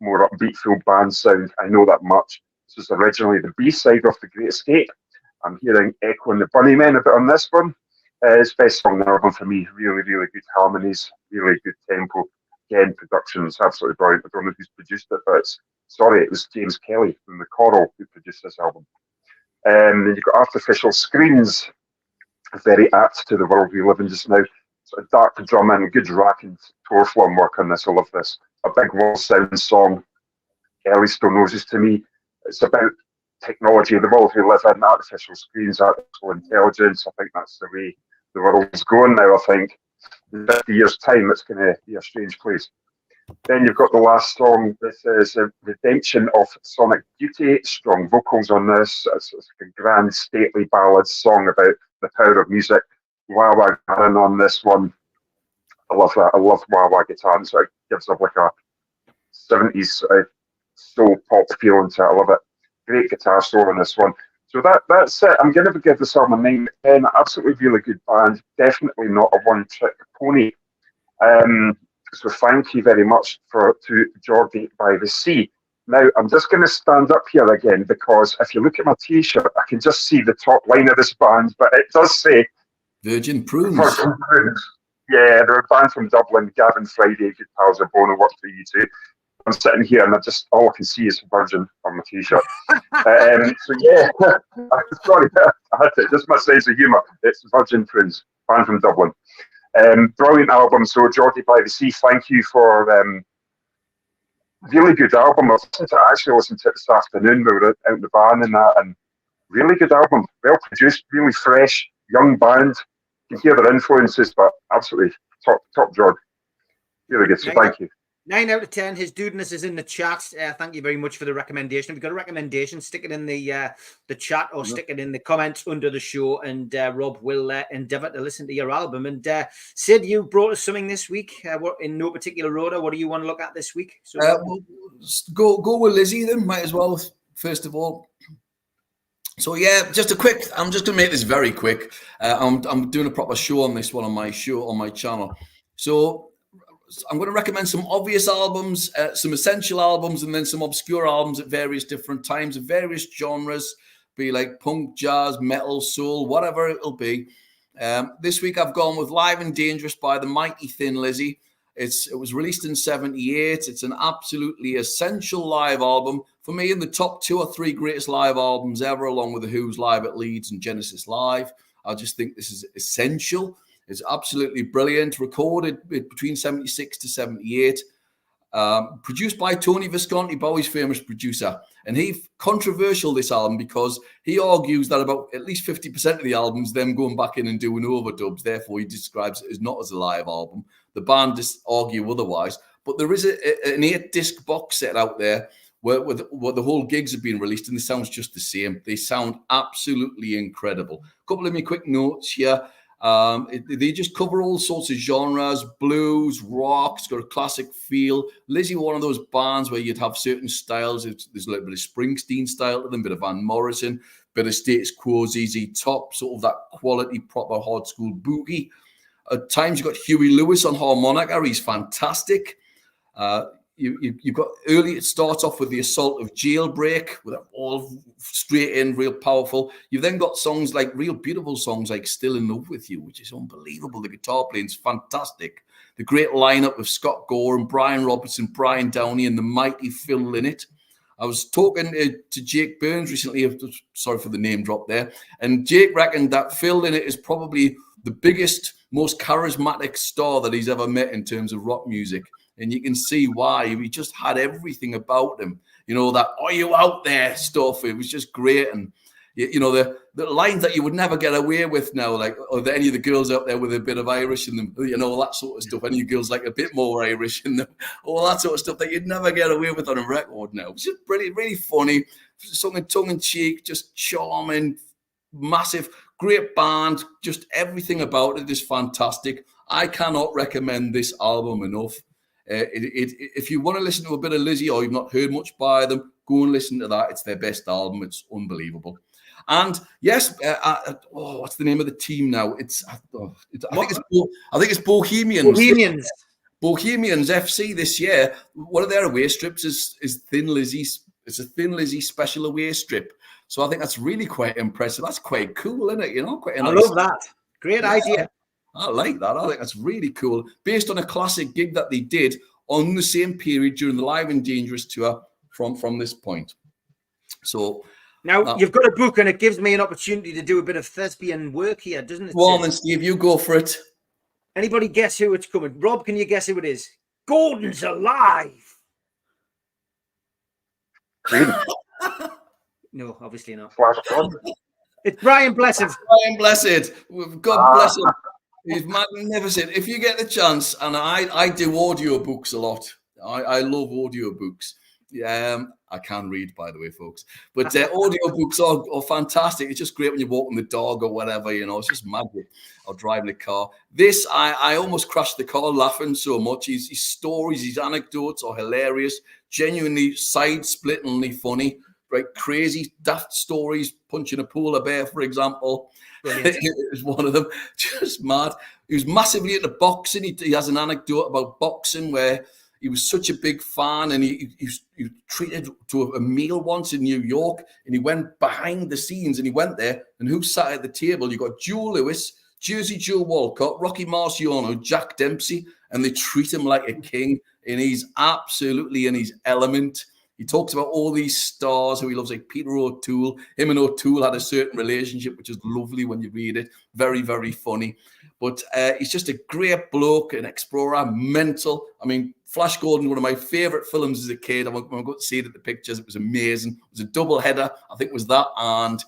more upbeat full band sound. I know that much. This was originally the B-side of The Great Escape. I'm hearing Echo and the Bunnymen a bit on this one. It's best song on the album for me. Really, really good harmonies, really good tempo. Again, production is absolutely brilliant. I don't know who's produced it, but it was James Kelly from the Coral who produced this album. You've got artificial screens, very apt to the world we live in just now. Sort of dark drumming, good rack and tour form work on this. I love this. A big wall sound song. Ellie still knows this to me. It's about technology, the world we live in, artificial screens, artificial intelligence. I think that's the way the world's going now, I think. In 50 years' time, it's going to be a strange place. Then you've got the last song. This is a Redemption of Sonic Beauty. Strong vocals on this. It's a grand, stately ballad song about the power of music. Wah wah guitar on this one. I love that. I love wah wah guitar. So it gives up like a 70s soul pop feeling to it. I love it. Great guitar solo on this one. So that's it. I'm going to give this album a 9 out of 10. Absolutely really good band. Definitely not a one-trick pony. So thank you very much to Geordie by the Sea. Now, I'm just going to stand up here again because if you look at my T-shirt, I can just see the top line of this band, but it does say Virgin Prunes. Virgin Prunes. Yeah, they're a band from Dublin. Gavin Friday, good pals of Bono, work for you too. I'm sitting here and all I can see is Virgin on my T-shirt. So yeah, sorry, I had to. This is my sense of humour. It's Virgin Prunes, band from Dublin. Brilliant album. So Geordie by the Sea, thank you for really good album. I actually listened to it this afternoon. We were out in the van and that, and really good album. Well produced, really fresh, young band. You can hear their influences, but absolutely top job. Really good. So thank you. 9 out of 10. His dudeness is in the chat. Thank you very much for the recommendation. If you've got a recommendation, stick it in the chat or stick it in the comments under the show, and Rob will endeavour to listen to your album. And Sid, you brought us something this week. In no particular order, what do you want to look at this week? So go with Lizzie then, might as well, first of all. So yeah, I'm just going to make this very quick. I'm doing a proper show on this one on my channel. So I'm going to recommend some obvious albums, some essential albums, and then some obscure albums at various different times of various genres, be like punk, jazz, metal, soul, whatever it'll be. This week I've gone with Live and Dangerous by the mighty Thin Lizzy. It was released in '78. It's an absolutely essential live album. For me, in the top 2 or 3 greatest live albums ever, along with The Who's Live at Leeds and Genesis Live. I just think this is essential. It's absolutely brilliant. Recorded between 76 to 78. Produced by Tony Visconti, Bowie's famous producer. And controversial, this album, because he argues that about at least 50% of the albums, them going back in and doing overdubs. Therefore, he describes it as not as a live album. The band just argue otherwise. But there is an 8-disc box set out there where the whole gigs have been released, and it sounds just the same. They sound absolutely incredible. A couple of my quick notes here. They just cover all sorts of genres, blues, rock. It's got a classic feel. Lizzie, one of those bands where you'd have certain styles. There's a little bit of Springsteen style to them, a bit of Van Morrison, a bit of Status Quo, ZZ Top, sort of that quality, proper hard school boogie. At times you've got Huey Lewis on harmonica. He's fantastic. You've got early, it starts off with the Assault of Jailbreak, with all straight in, real powerful. You've then got songs like real beautiful songs like Still in Love with You, which is unbelievable. The guitar playing's fantastic. The great lineup of Scott Gore and Brian Robertson, Brian Downey, and the mighty Phil Lynott. I was talking to Jake Burns recently, sorry for the name drop there, and Jake reckoned that Phil Lynott is probably the biggest, most charismatic star that he's ever met in terms of rock music. And you can see why. He just had everything about him. You know, that "Are you out there" stuff. It was just great. And, you know, the lines that you would never get away with now, like, are there any of the girls out there with a bit of Irish in them? You know, that sort of stuff. Any girls like a bit more Irish in them? All that sort of stuff that you'd never get away with on a record now. It's just really, really funny. Something tongue-in-cheek, just charming, massive, great band. Just everything about it is fantastic. I cannot recommend this album enough. If you want to listen to a bit of Lizzie or you've not heard much by them, go and listen to that. It's their best album. It's unbelievable. And yes, what's the name of the team now? I think it's Bohemians. Bohemians FC this year. One of their away strips is Thin Lizzy's. It's a Thin Lizzy special away strip. So I think that's really quite impressive. That's quite cool, isn't it? You know, quite. I love that. Great idea. I like that. I think that's really cool. Based on a classic gig that they did on the same period during the Live and Dangerous tour from this point. So Now, you've got a book, and it gives me an opportunity to do a bit of thespian work here, doesn't it? Go on then, Steve, you go for it. Anybody guess who it's coming? Rob, can you guess who it is? Gordon's alive. No, obviously not. Flash Gordon. It's Brian Blessed. Brian Blessed. God bless him. He's magnificent. If you get the chance, and I do audio books a lot. I love audio books. I can read, by the way, folks. But audio books are fantastic. It's just great when you're walking the dog or whatever, it's just magic. Or driving the car. This, I almost crashed the car laughing so much. His stories, his anecdotes are hilarious, genuinely side-splittingly funny, right? Crazy, daft stories, punching a polar bear, for example. It was one of them. Just mad. He was massively into boxing. He has an anecdote about boxing where he was such a big fan, and he treated to a meal once in New York, and he went behind the scenes, and he went there, and who sat at the table? You got Joe Lewis, Jersey Joe Walcott, Rocky Marciano, Jack Dempsey, and they treat him like a king, and he's absolutely in his element. He talks about all these stars who he loves, like Peter O'Toole. Him and O'Toole had a certain relationship, which is lovely when you read it. Very, very funny. But he's just a great bloke, an explorer, mental. I mean, Flash Gordon, one of my favourite films as a kid. I got to see it at the pictures. It was amazing. It was a double header. I think it was that and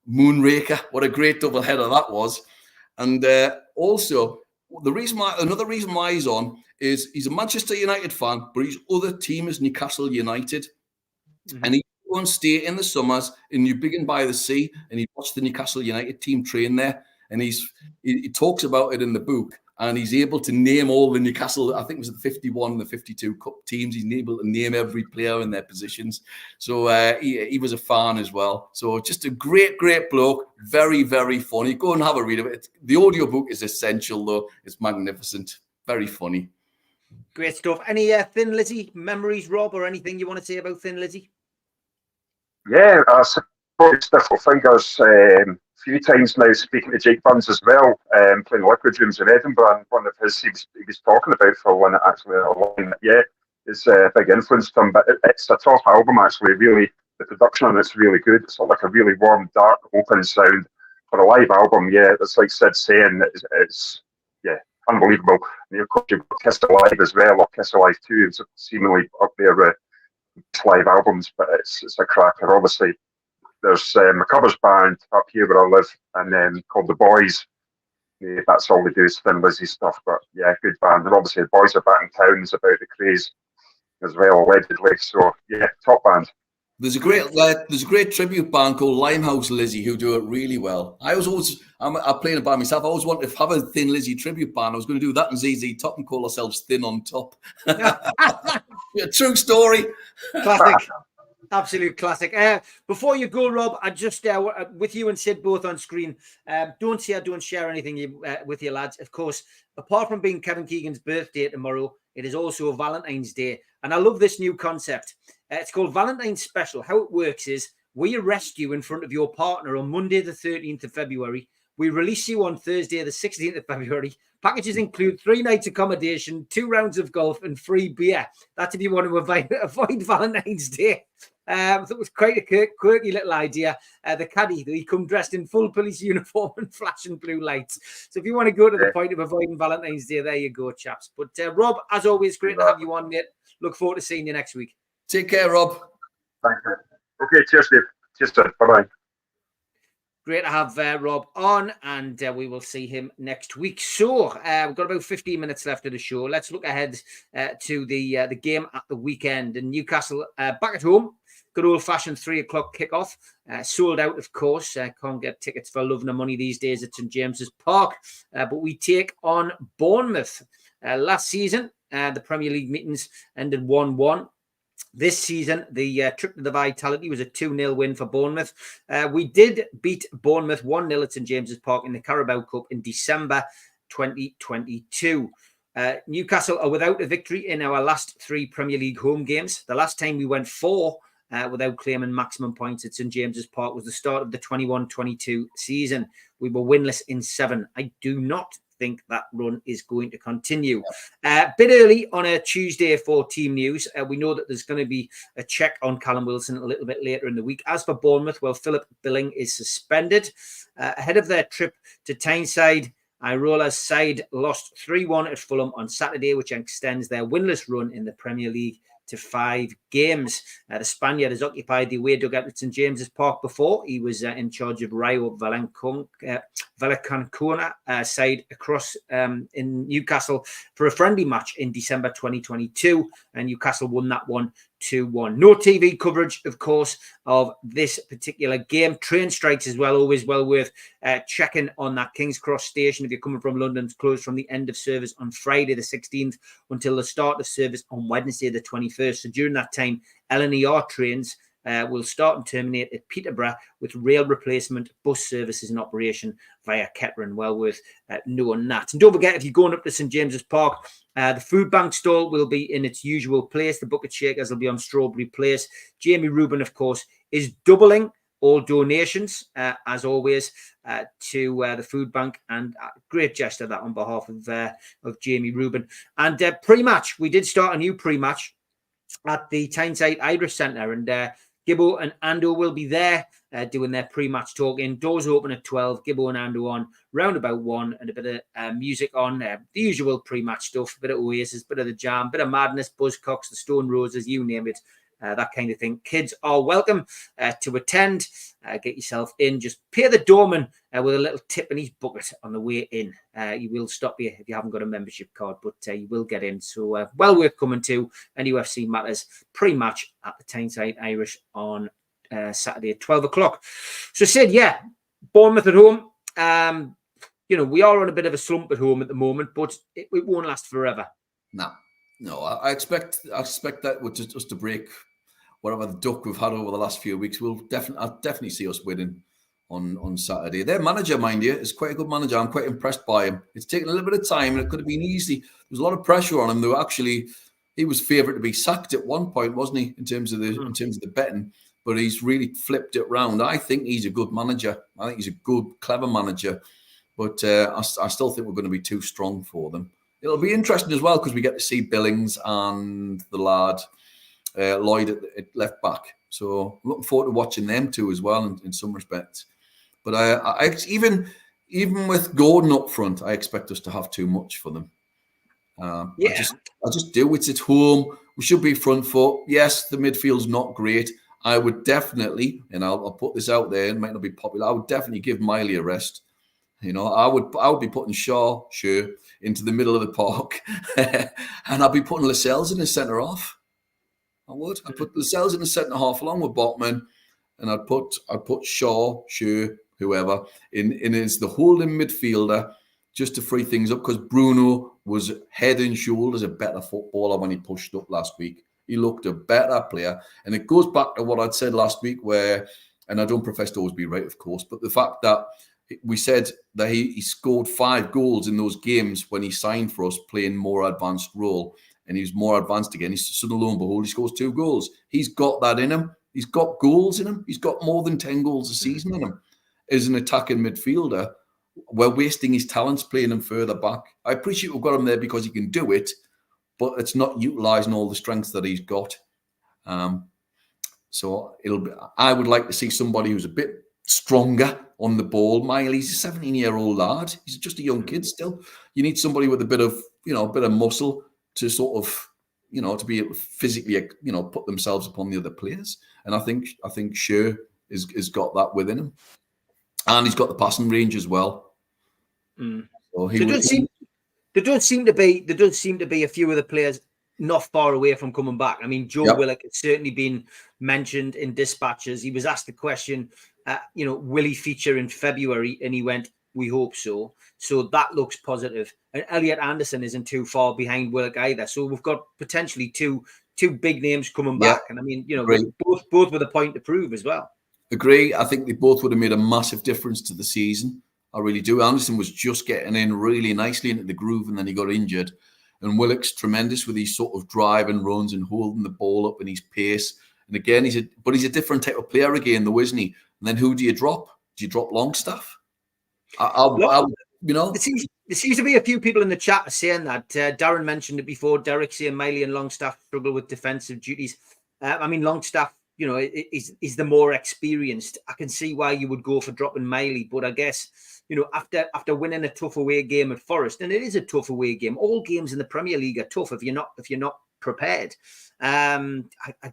Moonraker. What a great double header that was. And also, another reason why he's on is he's a Manchester United fan, but his other team is Newcastle United. Mm-hmm. And he go and stay in the summers in Newbiggin by the Sea, and he watched the Newcastle United team train there. And he talks about it in the book, and he's able to name all the Newcastle, I think it was the 51 and the 52 Cup teams. He's able to name every player in their positions. So he was a fan as well. So just a great, great bloke. Very, very funny. Go and have a read of it. The audiobook is essential, though. It's magnificent. Very funny. Great stuff. Any Thin Lizzy memories, Rob, or anything you want to say about Thin Lizzy? Yeah, I suppose Stifle Fingers few times now speaking to Jake Burns as well, playing Liquid Rooms in Edinburgh, and one of his he was talking about for one actually a line that is a big influence to him, but it's a top album actually. Really, the production on it's really good. It's like a really warm, dark, open sound for a live album. Yeah, it's like Sid saying, it's unbelievable. And of course you've got Kiss Alive as well, or Kiss Alive 2. It's seemingly up there with live albums, but it's a cracker. Obviously, there's my covers band up here where I live, and called The Boys. Yeah, that's all they do is Thin Lizzy stuff, but yeah, good band. And obviously the Boys are back in town. It's about the craze as well, allegedly. So yeah, top band. There's a great tribute band called Limehouse Lizzy who do it really well. I'm playing a band myself. I always wanted to have a Thin Lizzy tribute band. I was going to do that in ZZ Top and call ourselves Thin on Top. True story. Classic. Absolute classic. Before you go, Rob, I just with you and Sid both on screen. Don't share anything with your lads. Of course, apart from being Kevin Keegan's birthday tomorrow, it is also Valentine's Day, and I love this new concept. It's called Valentine's Special. How it works is we arrest you in front of your partner on Monday, the 13th of February. We release you on Thursday, the 16th of February. Packages include 3 nights accommodation, 2 rounds of golf, and free beer. That's if you want to avoid Valentine's Day. It was quite a quirky little idea. The caddy, he come dressed in full police uniform and flashing blue lights. So if you want to go to the point of avoiding Valentine's Day, there you go, chaps. But Rob, as always, great to have you on, mate. Look forward to seeing you next week. Take care, Rob. Thank you. Okay, cheers, Dave. Cheers, sir. Bye-bye. Great to have Rob on, and we will see him next week. So we've got about 15 minutes left of the show. Let's look ahead to the game at the weekend. And Newcastle back at home. Good old-fashioned 3 o'clock kickoff. Sold out, of course. Can't get tickets for love nor money these days at St James's Park. But we take on Bournemouth. Last season, the Premier League meetings ended 1-1. This season, the trip to the Vitality was a 2-0 win for Bournemouth. We did beat Bournemouth 1-0 at St James's Park in the Carabao Cup in December 2022. Newcastle are without a victory in our last 3 Premier League home games. The last time we went 4 without claiming maximum points at St James's Park was the start of the 21-22 season. We were winless in 7. I do not think that run is going to continue. A bit early on a Tuesday for team news. We know that there's going to be a check on Callum Wilson a little bit later in the week. As for Bournemouth, well, Philip Billing is suspended. Ahead of their trip to Tyneside, Irola's side lost 3-1 at Fulham on Saturday, which extends their winless run in the Premier League to 5 games. The Spaniard has occupied the away dugout at St James's Park before. He was in charge of Rayo Vallecano side across in Newcastle for a friendly match in December 2022, and Newcastle won that one 2-1. No TV coverage, of course, of this particular game. Train strikes as well, always well worth checking on that King's Cross station if you're coming from London. It's closed from the end of service on Friday the 16th until the start of service on Wednesday the 21st. So during that time, LNER trains will start and terminate at Peterborough with rail replacement bus services in operation via Kettering. Well worth knowing that. And don't forget, if you're going up to St James's Park, the food bank stall will be in its usual place. The bucket shakers will be on Strawberry Place. Jamie Rubin, of course, is doubling all donations, as always, to the food bank, and great gesture that on behalf of Jamie Rubin. And pre-match, we did start a new pre-match at the Tyneside Irish Centre, and Gibbo and Ando will be there doing their pre-match talking. Doors open at 12, Gibbo and Ando on round about 1, and a bit of music on, the usual pre-match stuff, a bit of Oasis, a bit of The Jam, a bit of Madness, Buzzcocks, the Stone Roses, you name it. That kind of thing. Kids are welcome to attend. Get yourself in. Just pay the doorman with a little tip in his bucket on the way in. He will stop you if you haven't got a membership card, but you will get in. So well worth coming to an UFC Matters pre-match at the Tyneside Irish on Saturday at 12 o'clock. So Sid, yeah, Bournemouth at home. We are on a bit of a slump at home at the moment, but it won't last forever. No, I expect that with just to break whatever the duck we've had over the last few weeks. I'll definitely see us winning on Saturday. Their manager, mind you, is quite a good manager. I'm quite impressed by him. It's taken a little bit of time, and it could have been easy. There was a lot of pressure on him. Though he was favoured to be sacked at one point, wasn't he? In terms of the betting, but he's really flipped it round. I think he's a good manager. I think he's a good, clever manager. But I still think we're going to be too strong for them. It'll be interesting as well because we get to see Billings and the lad Lloyd at left back. So looking forward to watching them too as well in some respects. But I even with Gordon up front, I expect us to have too much for them. I just do. It's at home. We should be front foot. Yes, the midfield's not great. I would definitely, and I'll put this out there, it might not be popular, I would definitely give Miley a rest. I would be putting Shaw into the middle of the park, and I'd be putting Lascelles in the centre half. I would. I'd put Lascelles in the centre half along with Botman, and I'd put Shaw, whoever in as the holding midfielder just to free things up, because Bruno was head and shoulders a better footballer when he pushed up last week. He looked a better player, and it goes back to what I'd said last week, and I don't profess to always be right, of course, but the fact that we said that he scored 5 goals in those games when he signed for us, playing more advanced role, and he was more advanced again. So lo and behold, he scores 2 goals. He's got that in him. He's got goals in him. He's got more than 10 goals a season in him. As an attacking midfielder, we're wasting his talents playing him further back. I appreciate we've got him there because he can do it, but it's not utilising all the strengths that he's got. So I would like to see somebody who's a bit stronger on the ball. Miley's a 17-year-old lad. He's just a young kid still. You need somebody with a bit of muscle to sort of, to be able to physically, put themselves upon the other players. And I think Sher has got that within him, and he's got the passing range as well. So there don't seem to be a few of the players not far away from coming back. I mean, Joe Willock has certainly been mentioned in dispatches. He was asked the question, will he feature in February? And he went, we hope so. So that looks positive. And Elliot Anderson isn't too far behind Willock either. So we've got potentially two big names coming back. And I mean, both with a point to prove as well. Agree. I think they both would have made a massive difference to the season. I really do. Anderson was just getting in really nicely into the groove, and then he got injured. And Willock's tremendous with his sort of drive and runs and holding the ball up and his pace. And again, he's a different type of player again, though, isn't he? And then who do you drop? Do you drop Longstaff? you know. There seems to be a few people in the chat saying that. Darren mentioned it before. Derek saying Miley and Longstaff struggle with defensive duties. I mean, Longstaff, you know, is the more experienced. I can see why you would go for dropping Miley, but I guess, you know, after winning a tough away game at Forest, and it is a tough away game. All games in the Premier League are tough if you're not prepared. I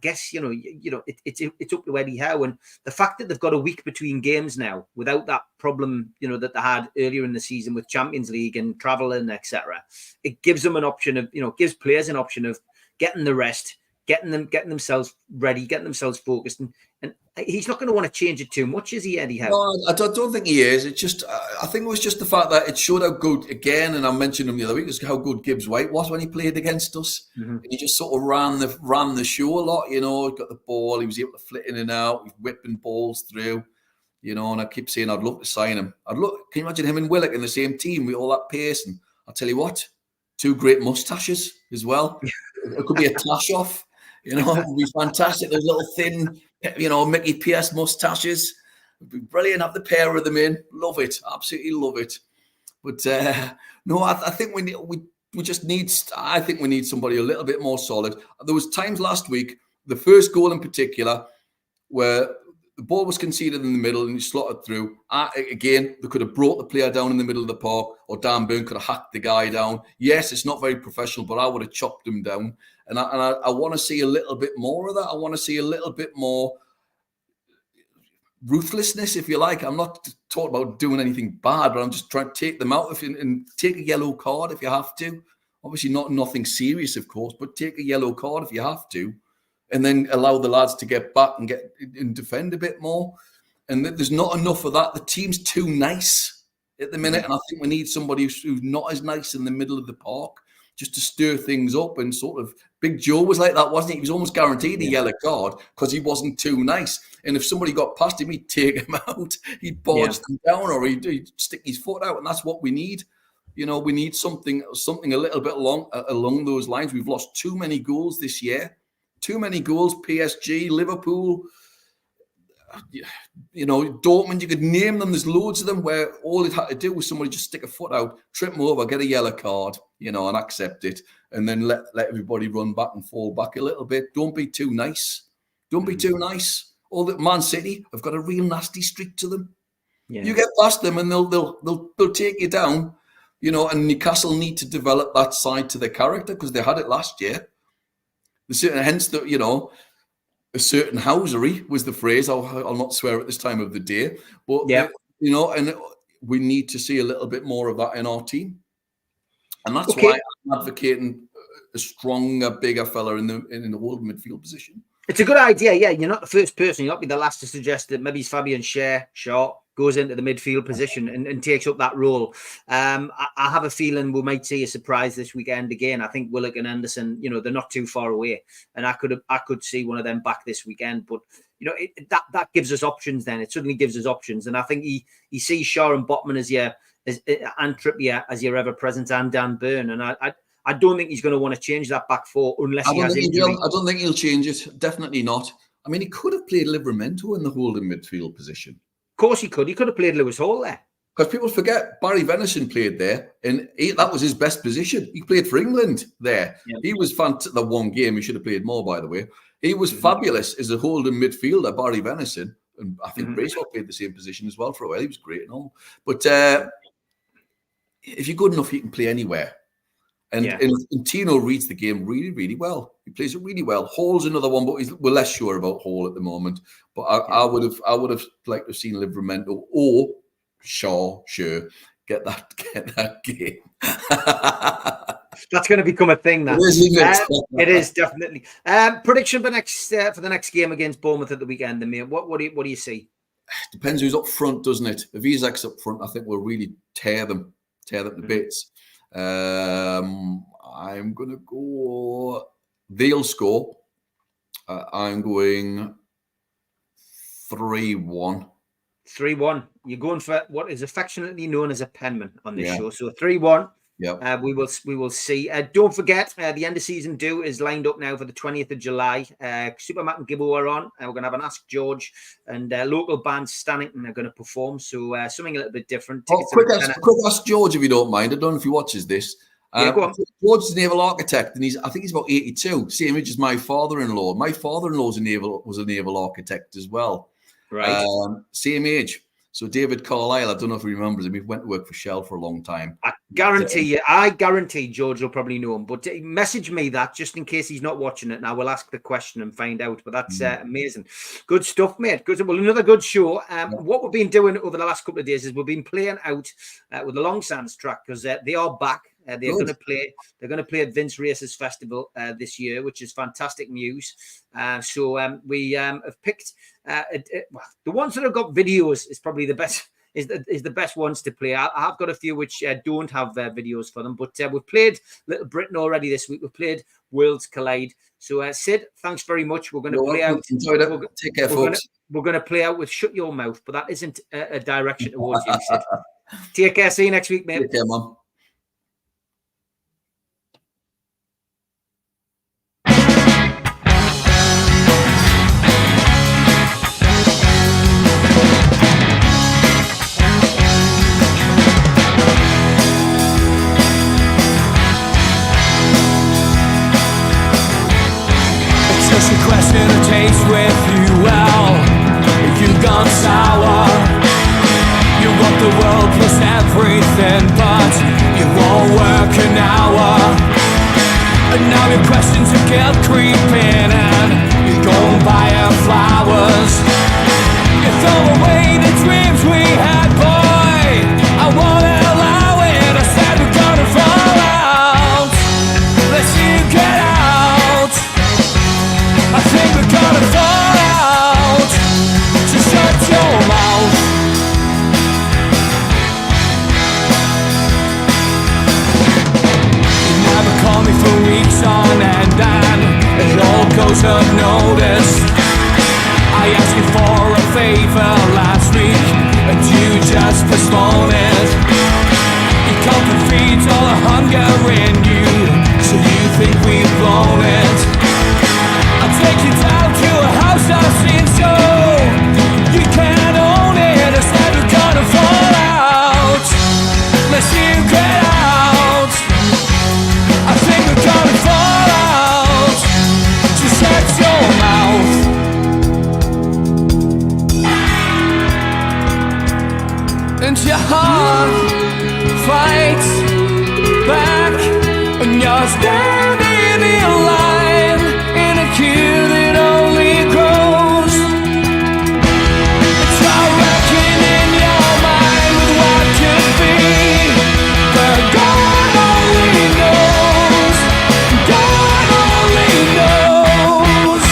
guess it's up to Eddie Howe, and the fact that they've got a week between games now without that problem, you know, that they had earlier in the season with Champions League and traveling, etc. It gives them an option of, you know, gives players an option of getting the rest, getting themselves ready, getting themselves focused, and he's not going to want to change it too much, is he, Eddie Howe? No, I don't think he is. It's just, I think it was just the fact that it showed how good, again, and I mentioned him the other week, was how good Gibbs White was when he played against us. Mm-hmm. He just sort of ran the show a lot, you know, got the ball, he was able to flit in and out, he was whipping balls through, you know, and I keep saying I'd love to sign him. Can you imagine him and Willock in the same team with all that pace? And I'll tell you what, 2 great mustaches as well. It could be a tash off, you know, it would be fantastic. Those little thin, you know, Mickey Pierce mustaches. It'd be brilliant. Have the pair of them in. Love it. Absolutely love it. But no, I think we just need. I think we need somebody a little bit more solid. There was times last week, the first goal in particular, where the ball was conceded in the middle and he slotted through. Again, they could have brought the player down in the middle of the park, or Dan Burn could have hacked the guy down. Yes, it's not very professional, but I would have chopped him down. And I want to see a little bit more of that. I want to see a little bit more ruthlessness, if you like. I'm not talking about doing anything bad, but I'm just trying to take them out and take a yellow card if you have to. Obviously, nothing serious, of course, but take a yellow card if you have to, and then allow the lads to get back and defend a bit more. And there's not enough of that. The team's too nice at the minute, and I think we need somebody who's not as nice in the middle of the park, just to stir things up. And sort of Big Joe was like that, wasn't he? He was almost guaranteed a yellow card because he wasn't too nice. And if somebody got past him, he'd take him out, he'd barge them down, or he'd stick his foot out. And that's what we need. You know, we need something a little bit along those lines. We've lost too many goals this year. Too many goals. PSG, Liverpool, you know, Dortmund, you could name them. There's loads of them where all it had to do was somebody just stick a foot out, trip them over, get a yellow card, you know, and accept it, and then let everybody run back and fall back a little bit. Don't be too nice. Don't be too nice. All that Man City have got a real nasty streak to them. Yeah. You get past them and they'll take you down, you know. And Newcastle need to develop that side to their character because they had it last year. Hence, you know, a certain housery was the phrase. I'll not swear at this time of the day, but you know, and we need to see a little bit more of that in our team, and that's why I'm advocating a stronger, bigger fella in the holding midfield position. It's a good idea. Yeah, you're not the first person. You'll not be the last to suggest that maybe Fabian Shaw goes into the midfield position and takes up that role. I have a feeling we might see a surprise this weekend again. I think Willock and Anderson, you know, they're not too far away, and I could see one of them back this weekend. But you know, that gives us options. Then it suddenly gives us options, and I think he sees Shaw and Botman and Trippier as your ever present, and Dan Burn, and I don't think he's going to want to change that back four unless he has injury. I don't think he'll change it. Definitely not. I mean, he could have played Livramento in the holding midfield position. Of course he could. He could have played Lewis Hall there. Because people forget Barry Venison played there, and that was his best position. He played for England there. Yep. He was fantastic. The one game he should have played more, by the way. He was fabulous as a holding midfielder, Barry Venison, and I think Bracewell played the same position as well for a while. He was great and all. But if you're good enough, you can play anywhere. And Tino reads the game really, really well. He plays it really well. Hall's another one, but we're less sure about Hall at the moment. But I would have liked to have seen Livramento or Shaw, sure, get that game. That's going to become a thing now. It is definitely. Prediction for the next game against Bournemouth at the weekend, then, mate. What do you see? Depends who's up front, doesn't it? If Isaac's up front, I think we'll really tear them to bits. I'm going to go. They'll score. I'm going 3-1. 3-1. You're going for what is affectionately known as a penman on this show. So 3-1. Yeah. We will see. Don't forget, the end of season do is lined up now for the 20th of July. Super Matt and Gibbo are on. We're going to have an Ask George, and local band Stannington are going to perform. So something a little bit different. Quick ask George if you don't mind. I don't know if he watches this. Yeah, go on. George's a naval architect, and I think he's about 82. Same age as my father-in-law. My father-in-law was a naval architect as well. Right. Same age. So David Carlisle, I don't know if he remembers him. He went to work for Shell for a long time. I guarantee George will probably know him. But message me that just in case he's not watching it, and I will ask the question and find out. But that's amazing. Good stuff, mate. Good. Well, another good show. What we've been doing over the last couple of days is we've been playing out with the Long Sands track because they are back. They're going to play. They're going to play at Vince Races Festival this year, which is fantastic news. So we have picked the ones that have got videos is probably the best. Is the best ones to play. I've got a few which don't have videos for them, but we've played Little Britain already this week. We've played Worlds Collide. So Sid, thanks very much. We're going to play out. Take care, folks. We're going to play out with Shut Your Mouth, but that isn't a direction towards you, Sid. Take care. See you next week, mate. Take care, man. Just a question of taste with you, well, you've gone sour. You want the world plus everything, but you won't work an hour. And now your questions of guilt creeping in. You go and buy her flowers. You throw away the dreams we had, boy. I won't allow it. I said we're gonna fall out. Let's see you get out. I think we're gonna fall out. Just shut your mouth. You never call me for weeks on end, and it all goes unnoticed. I asked you for a favor last week, and you just postponed it. You can't defeat all the hunger in you, so you think we've blown it. I'll take you down to a house I've seen, so you can't own it. I said we're gonna fall out. Let's see you get out. I think we're gonna fall out. Just shut your mouth. And your heart fights back, and you're standing in line in a queue that only grows. Try reckoning your mind with what could be, but God only knows. God only knows.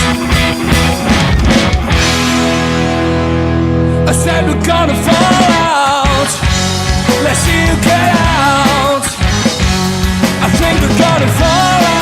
I said we're gonna fall out. Let's see you get out. I think we're gonna fall out.